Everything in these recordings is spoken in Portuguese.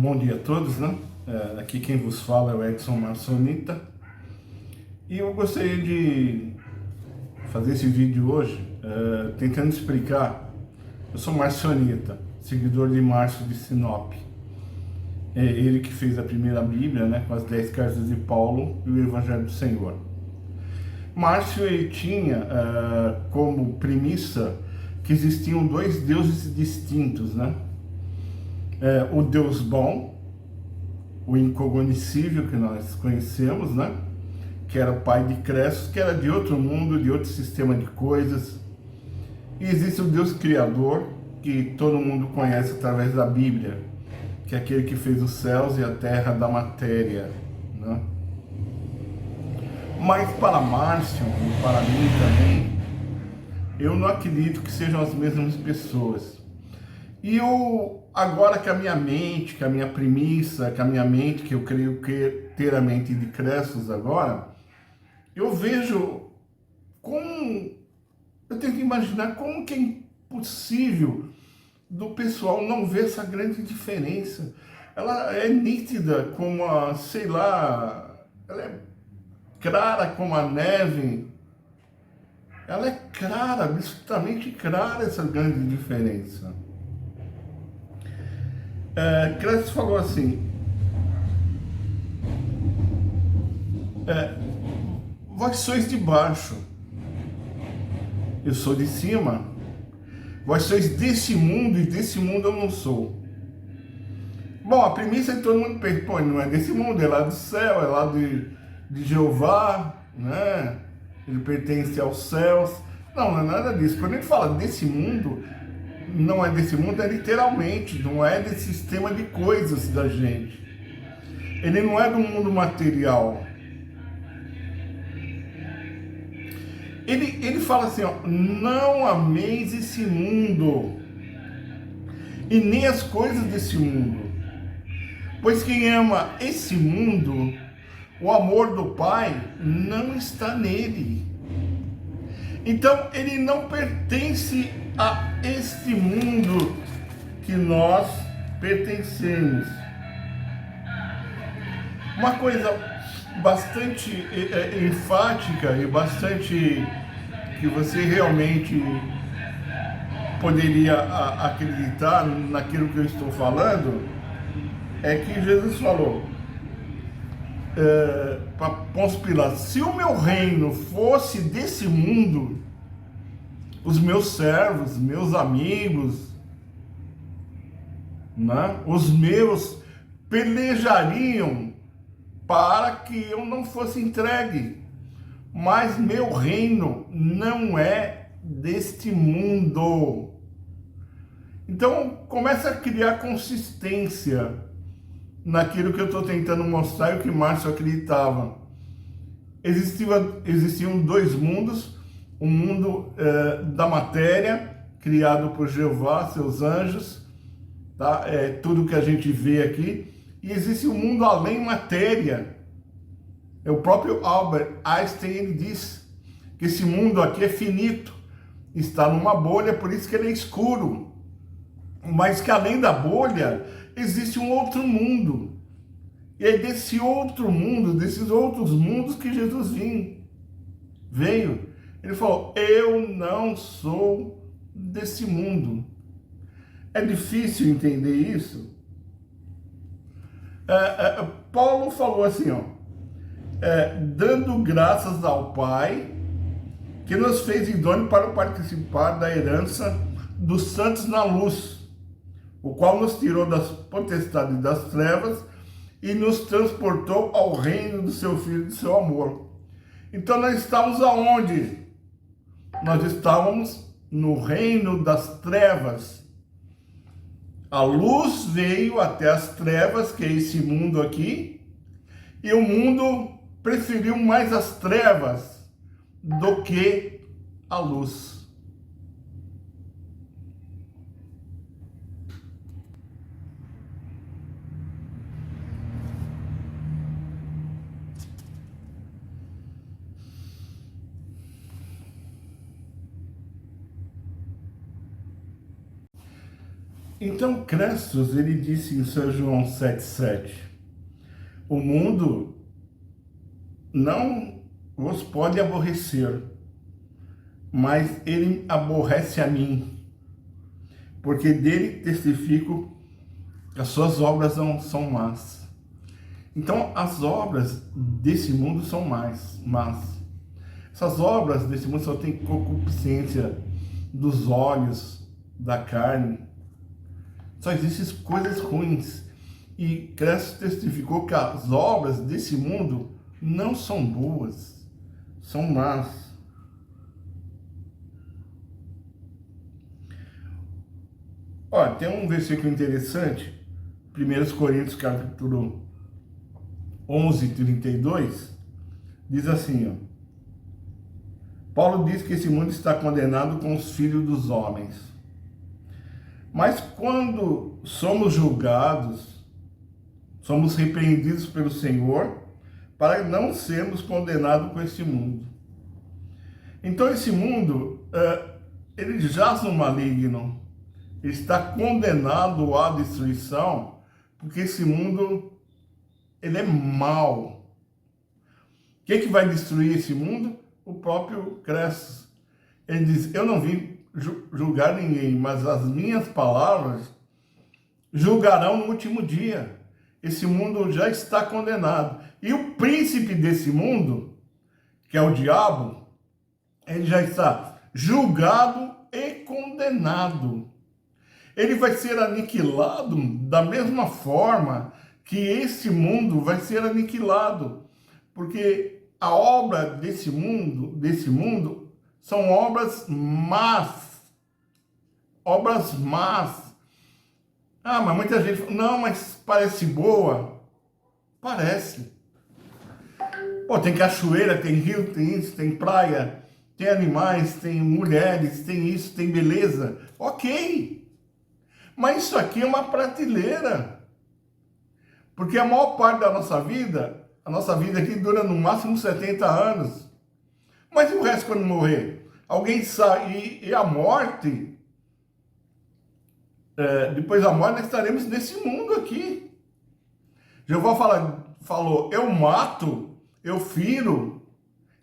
Bom dia a todos, né? Aqui quem vos fala é o Edson Marçonita. E eu gostaria de fazer esse vídeo hoje tentando explicar. Eu sou Marçonita, seguidor de Márcio de Sinop. É ele que fez a primeira Bíblia, né, com as 10 cartas de Paulo e o Evangelho do Senhor. Márcio ele tinha como premissa que existiam dois deuses distintos, né? O Deus bom, o incognoscível que nós conhecemos, né? Que era o pai de Cressos, que era de outro mundo, de outro sistema de coisas. E existe o Deus Criador, que todo mundo conhece através da Bíblia, que é aquele que fez os céus e a terra da matéria, né? Mas para Márcio e para mim também, eu não acredito que sejam as mesmas pessoas. E eu, agora que a minha mente, que a minha premissa, que a minha mente, que eu creio que ter a mente de Cressos agora, eu vejo como, eu tenho que imaginar como que é impossível do pessoal não ver essa grande diferença. Ela é nítida como a, sei lá, ela é clara como a neve. Ela é clara, absolutamente clara essa grande diferença. Cresces falou assim, vós sois de baixo, eu sou de cima, vós sois desse mundo e desse mundo eu não sou. Bom, a premissa é que todo mundo pensa, pô, não é desse mundo, é lá do céu, é lá de Jeová, né? Ele pertence aos céus. Não, não é nada disso. Quando ele fala desse mundo, não é desse mundo, é literalmente, não é desse sistema de coisas da gente. Ele não é do mundo material. Ele fala assim, ó, não ameis esse mundo e nem as coisas desse mundo. Pois quem ama esse mundo, o amor do Pai não está nele. Então ele não pertence a este mundo que nós pertencemos. Uma coisa bastante enfática e bastante que você realmente poderia acreditar naquilo que eu estou falando, é que Jesus falou para Pôncio Pilatos, se o meu reino fosse desse mundo, os meus servos, meus amigos, né, os meus pelejariam para que eu não fosse entregue. Mas meu reino não é deste mundo. Então começa a criar consistência naquilo que eu estou tentando mostrar e o que Márcio acreditava. Existiam dois mundos, o mundo da matéria, criado por Jeová, seus anjos, tá? Tudo que a gente vê aqui, e existe o mundo além matéria. O próprio Albert Einstein ele diz que esse mundo aqui é finito, está numa bolha, por isso que ele é escuro, mas que além da bolha existe um outro mundo. E é desse outro mundo, desses outros mundos que Jesus veio. Ele falou, eu não sou desse mundo. É difícil entender isso? Paulo falou assim, ó, dando graças ao Pai, que nos fez idôneo para participar da herança dos santos na luz, o qual nos tirou das potestades das trevas e nos transportou ao reino do seu Filho, do seu amor. Então nós estávamos aonde? Nós estávamos no reino das trevas. A luz veio até as trevas, que é esse mundo aqui, e o mundo preferiu mais as trevas do que a luz. Então, Crestos, ele disse em São João 7,7, o mundo não vos pode aborrecer, mas ele aborrece a mim, porque dele testifico que as suas obras não são más. Então, as obras desse mundo são más. Essas obras desse mundo só têm concupiscência dos olhos, da carne. Só existem coisas ruins. E Cristo testificou que as obras desse mundo não são boas, são más. Olha, tem um versículo interessante, 1 Coríntios capítulo 11, 32, diz assim, ó, Paulo diz que esse mundo está condenado com os filhos dos homens. Mas quando somos julgados, somos repreendidos pelo Senhor para não sermos condenados com esse mundo. Então esse mundo, ele jaz no maligno, ele está condenado à destruição, porque esse mundo, ele é mau. Quem que vai destruir esse mundo? O próprio Cristo. Ele diz, eu não vim julgar ninguém, mas as minhas palavras julgarão no último dia. Esse mundo já está condenado. E o príncipe desse mundo, que é o diabo, ele já está julgado e condenado. Ele vai ser aniquilado da mesma forma que esse mundo vai ser aniquilado. Porque a obra desse mundo são obras más. Obras más. Ah, mas muita gente fala, não, mas parece boa. Parece. Pô, tem cachoeira, tem rio, tem isso, tem praia, tem animais, tem mulheres, tem isso, tem beleza. Ok. Mas isso aqui é uma prateleira. Porque a maior parte da nossa vida, a nossa vida aqui dura no máximo 70 anos. Mas e o resto quando morrer? Alguém sai e a morte, depois da morte nós estaremos nesse mundo aqui. Jeová falou, eu mato, eu firo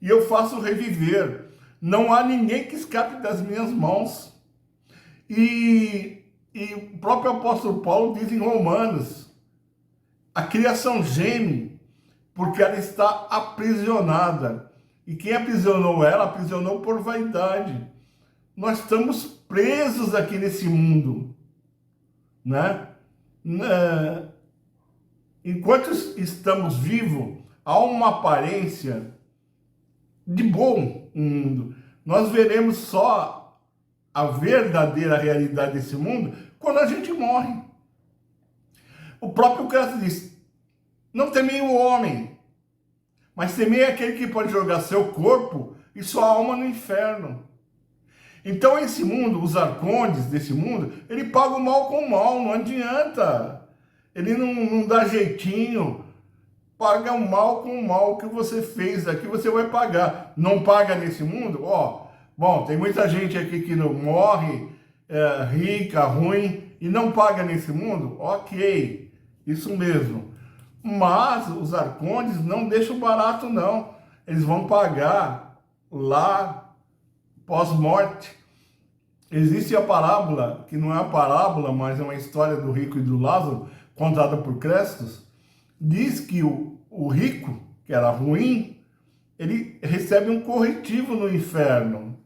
e eu faço reviver. Não há ninguém que escape das minhas mãos. E o próprio apóstolo Paulo diz em Romanos, a criação geme, porque ela está aprisionada. E quem aprisionou ela, aprisionou por vaidade. Nós estamos presos aqui nesse mundo, né? Enquanto estamos vivos, há uma aparência de bom no mundo. Nós veremos só a verdadeira realidade desse mundo quando a gente morre. O próprio Cristo diz, não temei o homem, mas temei aquele que pode jogar seu corpo e sua alma no inferno. Então esse mundo, os arcontes desse mundo, ele paga o mal com o mal, não adianta. Ele não dá jeitinho, paga o mal com o mal que você fez aqui, você vai pagar. Não paga nesse mundo? Ó, bom, tem muita gente aqui que não morre, rica, ruim, e não paga nesse mundo? Ok, isso mesmo. Mas os arcontes não deixam barato, não. Eles vão pagar lá pós-morte. Existe a parábola, que não é a parábola, mas é uma história do rico e do Lázaro, contada por Crestos. Diz que o rico, que era ruim, ele recebe um corretivo no inferno,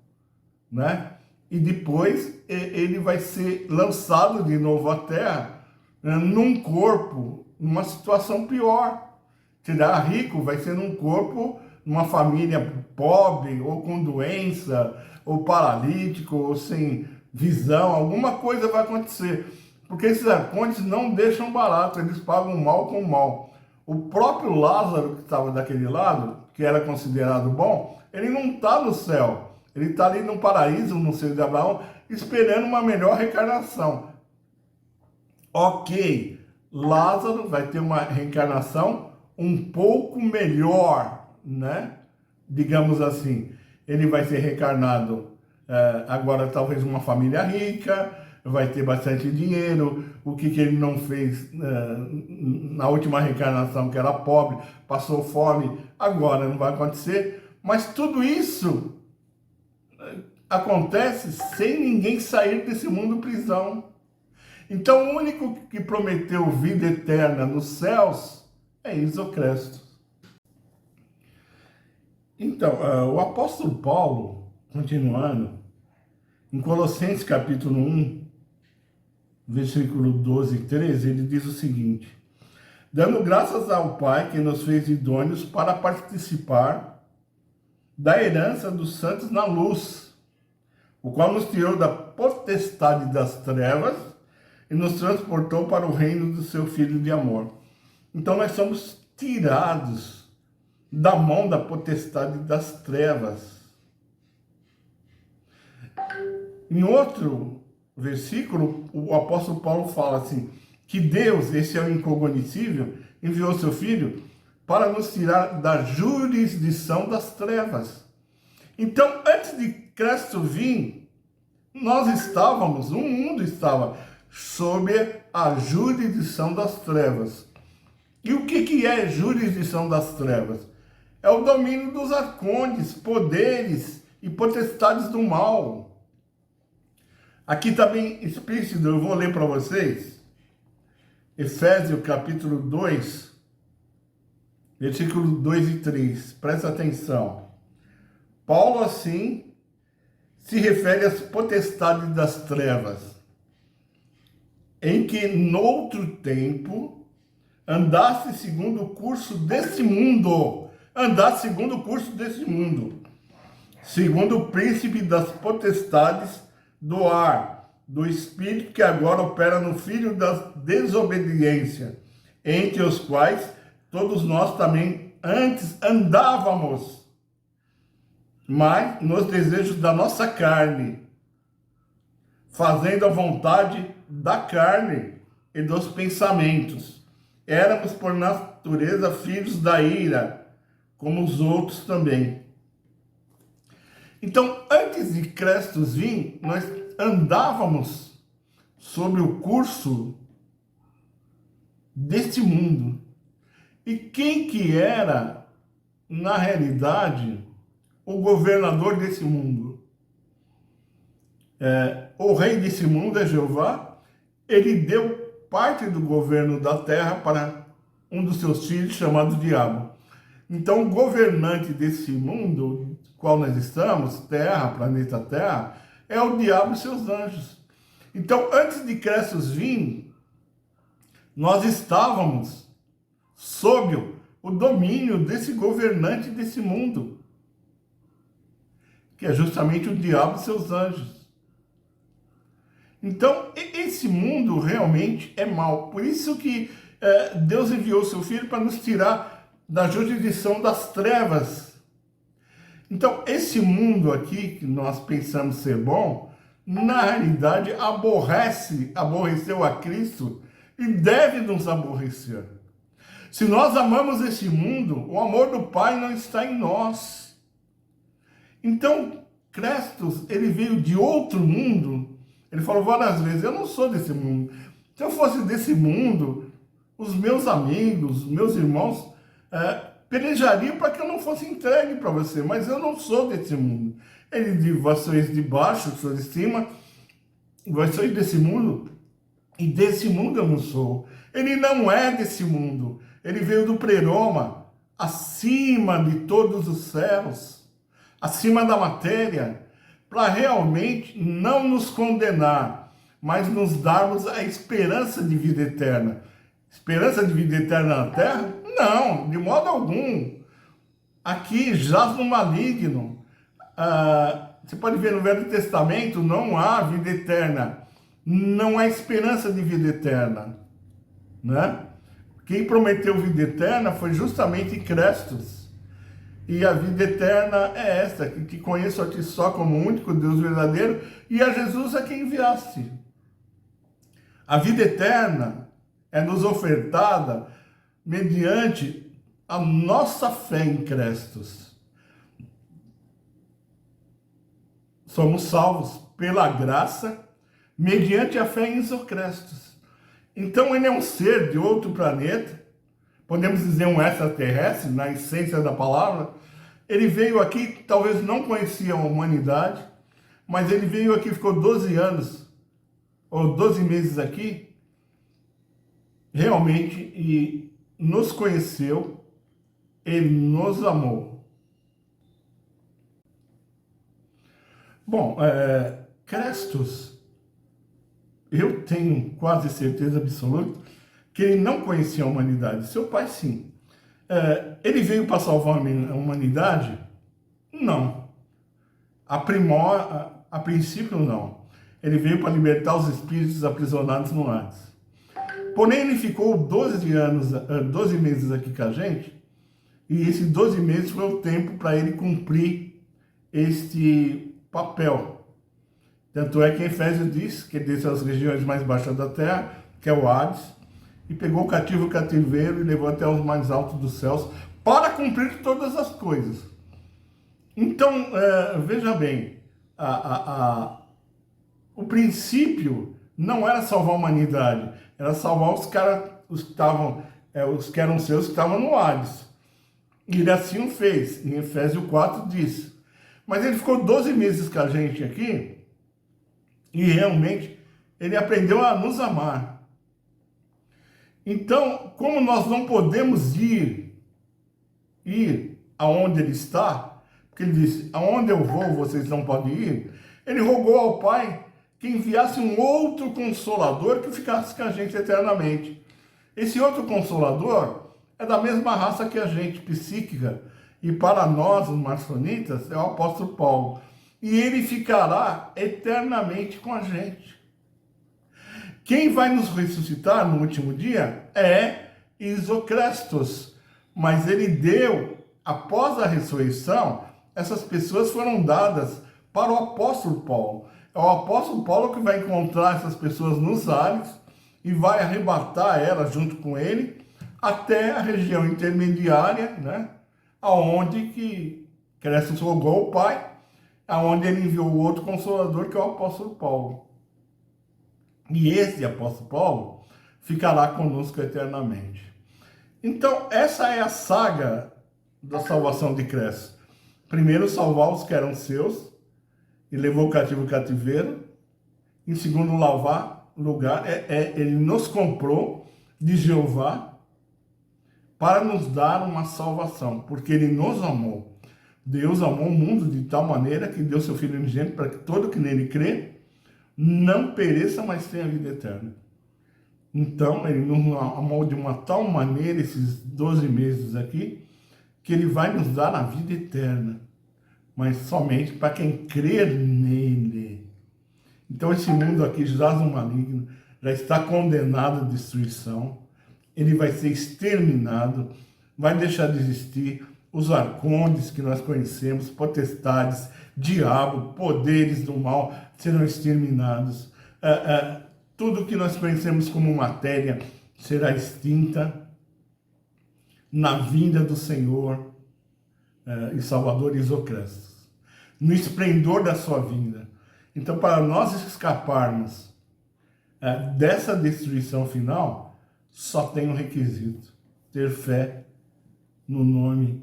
né? E depois ele vai ser lançado de novo à terra, né, num corpo, numa situação pior. Será rico, vai ser num corpo, numa família pobre, ou com doença, ou paralítico, ou sem visão, alguma coisa vai acontecer. Porque esses arcontes não deixam barato, eles pagam mal com mal. O próprio Lázaro, que estava daquele lado, que era considerado bom, ele não está no céu. Ele está ali no paraíso, no seio de Abraão, esperando uma melhor reencarnação. Ok, Lázaro vai ter uma reencarnação um pouco melhor, né? Digamos assim, ele vai ser reencarnado agora talvez uma família rica, vai ter bastante dinheiro, o que ele não fez na última reencarnação, que era pobre, passou fome, agora não vai acontecer. Mas tudo isso acontece sem ninguém sair desse mundo prisão. Então, o único que prometeu vida eterna nos céus é Isocrestos. Então, o apóstolo Paulo, continuando, em Colossenses capítulo 1, versículo 12 e 13, ele diz o seguinte: dando graças ao Pai que nos fez idôneos para participar da herança dos santos na luz, o qual nos tirou da potestade das trevas e nos transportou para o reino do seu Filho de amor. Então nós somos tirados da mão da potestade das trevas. Em outro versículo, o apóstolo Paulo fala assim, que Deus, esse é o incognoscível, enviou seu Filho para nos tirar da jurisdição das trevas. Então, antes de Cristo vir, nós estávamos, o mundo estava sob a jurisdição das trevas. E o que é jurisdição das trevas? É o domínio dos arcontes, poderes e potestades do mal. Aqui está bem explícito, eu vou ler para vocês. Efésios capítulo 2, versículos 2 e 3. Presta atenção. Paulo, assim, se refere às potestades das trevas, em que, noutro tempo, andasse segundo o curso desse mundo. Andasse segundo o curso desse mundo. Segundo o príncipe das potestades do ar, do espírito que agora opera no filho da desobediência, entre os quais todos nós também antes andávamos, mas nos desejos da nossa carne, fazendo a vontade da carne e dos pensamentos. Éramos por natureza filhos da ira, como os outros também. Então, antes de Cristo vir, nós andávamos sobre o curso deste mundo. E quem que era, na realidade, o governador desse mundo? O rei desse mundo é Jeová. Ele deu parte do governo da terra para um dos seus filhos, chamado Diabo. Então, o governante desse mundo, qual nós estamos, Terra, planeta Terra, é o diabo e seus anjos. Então, antes de Cristo vir, nós estávamos sob o domínio desse governante desse mundo, que é justamente o diabo e seus anjos. Então, esse mundo realmente é mau. Por isso que Deus enviou seu Filho para nos tirar da jurisdição das trevas. Então, esse mundo aqui, que nós pensamos ser bom, na realidade aborreceu a Cristo e deve nos aborrecer. Se nós amamos esse mundo, o amor do Pai não está em nós. Então, Cristo, ele veio de outro mundo. Ele falou várias vezes, eu não sou desse mundo. Se eu fosse desse mundo, os meus amigos, meus irmãos, pelejariam para que eu não fosse entregue para você, mas eu não sou desse mundo. Ele diz, vós sois de baixo, sois de cima, vós sois desse mundo, e desse mundo eu não sou. Ele não é desse mundo, ele veio do pleroma, acima de todos os céus, acima da matéria, para realmente não nos condenar, mas nos darmos a esperança de vida eterna. Esperança de vida eterna na terra? Não, de modo algum. Aqui jaz no maligno. Você pode ver no Velho Testamento, não há vida eterna. Não há esperança de vida eterna. Né? Quem prometeu vida eterna foi justamente Cristo. E a vida eterna é esta, que conheço a ti só como único Deus verdadeiro, e a Jesus a quem enviaste. A vida eterna é nos ofertada mediante a nossa fé em Cristo. Somos salvos pela graça, mediante a fé em Isocrestos. Então ele é um ser de outro planeta, podemos dizer um extraterrestre, na essência da palavra. Ele veio aqui, talvez não conhecia a humanidade, mas ele veio aqui, ficou 12 anos, ou 12 meses aqui, realmente, e nos conheceu, ele nos amou. Bom, Crestos, eu tenho quase certeza absoluta que ele não conhecia a humanidade. Seu pai, sim. Ele veio para salvar a humanidade? Não. A princípio, não. Ele veio para libertar os espíritos aprisionados no Hades. Porém, ele ficou 12 meses aqui com a gente, e esses 12 meses foi o tempo para ele cumprir este papel. Tanto é que Efésios diz que ele desceu às regiões mais baixas da terra, que é o Hades, e pegou o cativo cativeiro e levou até os mais altos dos céus para cumprir todas as coisas. Então, veja bem, o princípio não era salvar a humanidade, era salvar os que eram seus, que estavam no Hades. E ele assim o fez, em Efésios 4 diz. Mas ele ficou 12 meses com a gente aqui, e realmente ele aprendeu a nos amar. Então, como nós não podemos ir aonde ele está, porque ele disse, aonde eu vou, vocês não podem ir, ele rogou ao Pai que enviasse um outro Consolador que ficasse com a gente eternamente. Esse outro Consolador é da mesma raça que a gente, psíquica, e para nós, os maçonitas, é o apóstolo Paulo. E ele ficará eternamente com a gente. Quem vai nos ressuscitar no último dia é Isocrestos. Mas ele deu, após a ressurreição, essas pessoas foram dadas para o apóstolo Paulo. É o apóstolo Paulo que vai encontrar essas pessoas nos ares e vai arrebatar elas junto com ele até a região intermediária, né? Aonde que Crestos rogou ao Pai, aonde ele enviou o outro Consolador, que é o apóstolo Paulo. E esse apóstolo Paulo ficará conosco eternamente. Então, essa é a saga da salvação de Crestos. Primeiro, salvar os que eram seus, e levou o cativo cativeiro. Em segundo lugar, ele nos comprou de Jeová para nos dar uma salvação, porque ele nos amou. Deus amou o mundo de tal maneira que deu seu Filho unigênito para que todo que nele crê não pereça, mas tenha vida eterna. Então, ele nos amou de uma tal maneira, esses 12 meses aqui, que ele vai nos dar a vida eterna, mas somente para quem crer nele. Então, esse mundo aqui jaz no maligno, já está condenado à destruição, ele vai ser exterminado, vai deixar de existir. Os arcontes que nós conhecemos, potestades, diabo, poderes do mal serão exterminados. Tudo que nós conhecemos como matéria será extinta na vinda do Senhor e Salvador Isocrestos, no esplendor da sua vinda. Então, para nós escaparmos dessa destruição final, só tem um requisito: ter fé no nome,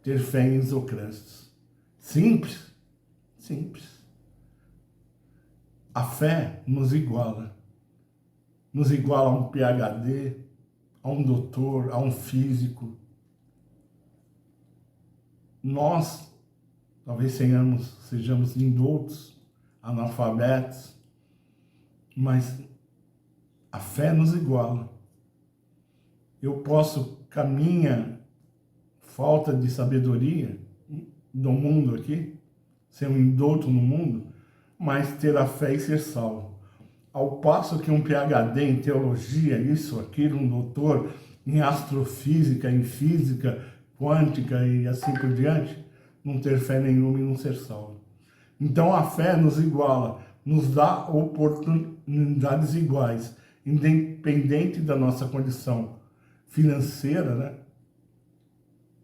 ter fé em Isocrestos. Simples, simples. A fé nos iguala a um PhD, a um doutor, a um físico. Nós, talvez sejamos indoutos, analfabetos, mas a fé nos iguala. Eu posso, com a minha falta de sabedoria do mundo aqui, ser um indouto no mundo, mas ter a fé e ser salvo. Ao passo que um PhD em teologia, isso, aquilo, um doutor em astrofísica, em física quântica e assim por diante, não ter fé nenhuma e não ser salvo. Então a fé nos iguala, nos dá oportunidades iguais, independente da nossa condição financeira, né?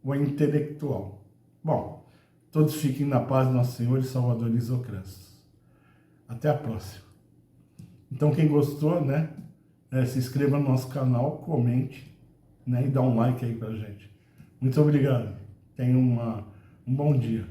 Ou intelectual. Bom, todos fiquem na paz do nosso Senhor e Salvador Isocrestos. Até a próxima. Então quem gostou, né, se inscreva no nosso canal, comente, né, e dá um like aí pra gente. Muito obrigado. Tenha um bom dia.